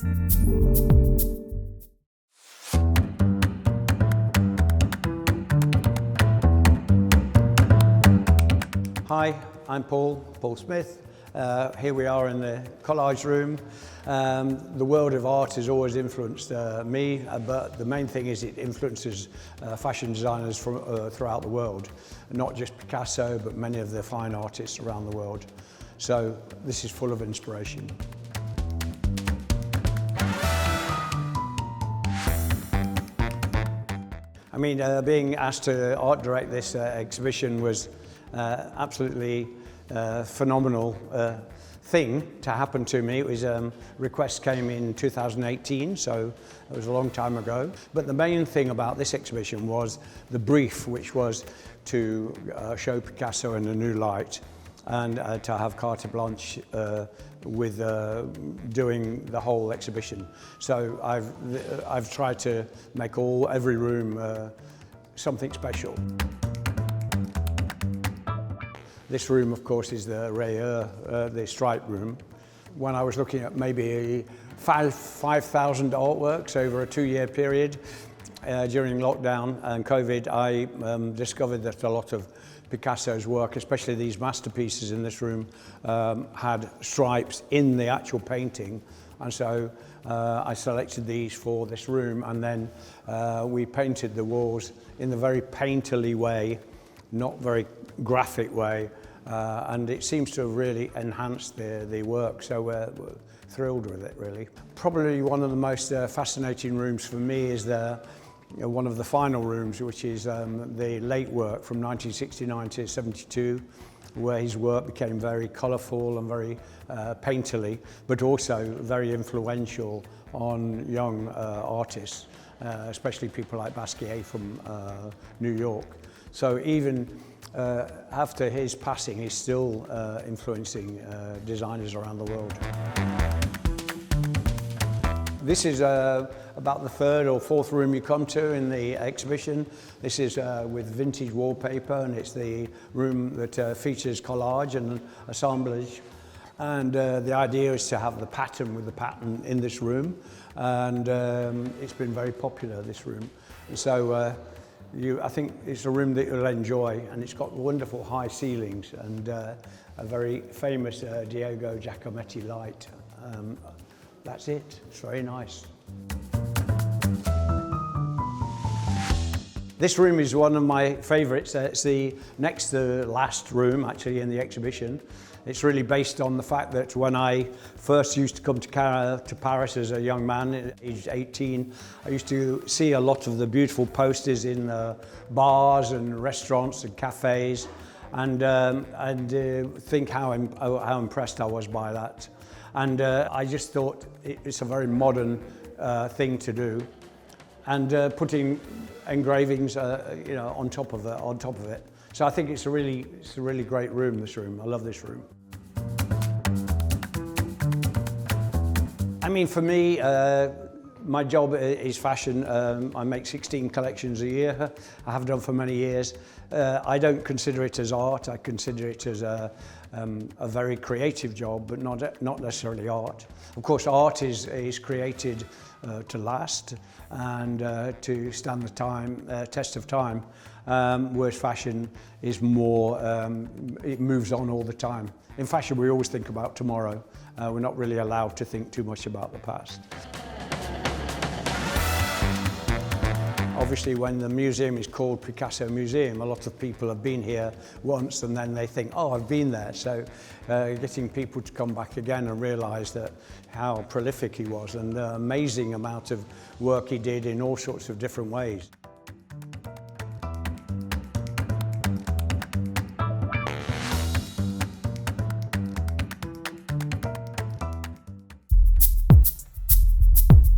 Hi, I'm Paul Smith. Here we are in the collage room. The world of art has always influenced me, but the main thing is it influences fashion designers from, throughout the world. Not just Picasso, but many of the fine artists around the world. So this is full of inspiration. I mean, being asked to art direct this exhibition was absolutely phenomenal thing to happen to me. It was requests came in 2018, so it was a long time ago. But the main thing about this exhibition was the brief, which was to show Picasso in a new light and to have carte blanche with doing the whole exhibition. So I've tried to make every room something special. This room, of course, is the rayure, the stripe room. When I was looking at maybe 5,000 artworks over a 2-year period during lockdown and COVID, I discovered that a lot of Picasso's work, especially these masterpieces in this room, had stripes in the actual painting. And so I selected these for this room, and then we painted the walls in the very painterly way, not very graphic way, and it seems to have really enhanced the work, so we're thrilled with it, really. Probably one of the most fascinating rooms for me is one of the final rooms, which is the late work from 1969 to 72, where his work became very colourful and very painterly, but also very influential on young artists, especially people like Basquiat from New York. So even after his passing, he's still influencing designers around the world. This is about the 3rd or 4th room you come to in the exhibition. This is with vintage wallpaper, and it's the room that features collage and assemblage. And the idea is to have the pattern with the pattern in this room, and it's been very popular, this room. And so I think it's a room that you'll enjoy, and it's got wonderful high ceilings and a very famous Diego Giacometti light. That's it. It's very nice. This room is one of my favourites. It's the next to last room, actually, in the exhibition. It's really based on the fact that when I first used to come to Paris as a young man, aged 18, I used to see a lot of the beautiful posters in bars and restaurants and cafes, and think how impressed I was by that. And I just thought it's a very modern thing to do, and putting engravings, on top of it. So I think it's a really great room. This room, I love this room. I mean, for me, my job is fashion. I make 16 collections a year. I have done for many years. I don't consider it as art. I consider it as a very creative job, but not necessarily art. Of course, art is created to last and to stand the test of time, whereas fashion is more, it moves on all the time. In fashion, we always think about tomorrow. We're not really allowed to think too much about the past. Obviously, when the museum is called Picasso Museum, a lot of people have been here once and then they think, oh, I've been there. So getting people to come back again and realise that how prolific he was and the amazing amount of work he did in all sorts of different ways.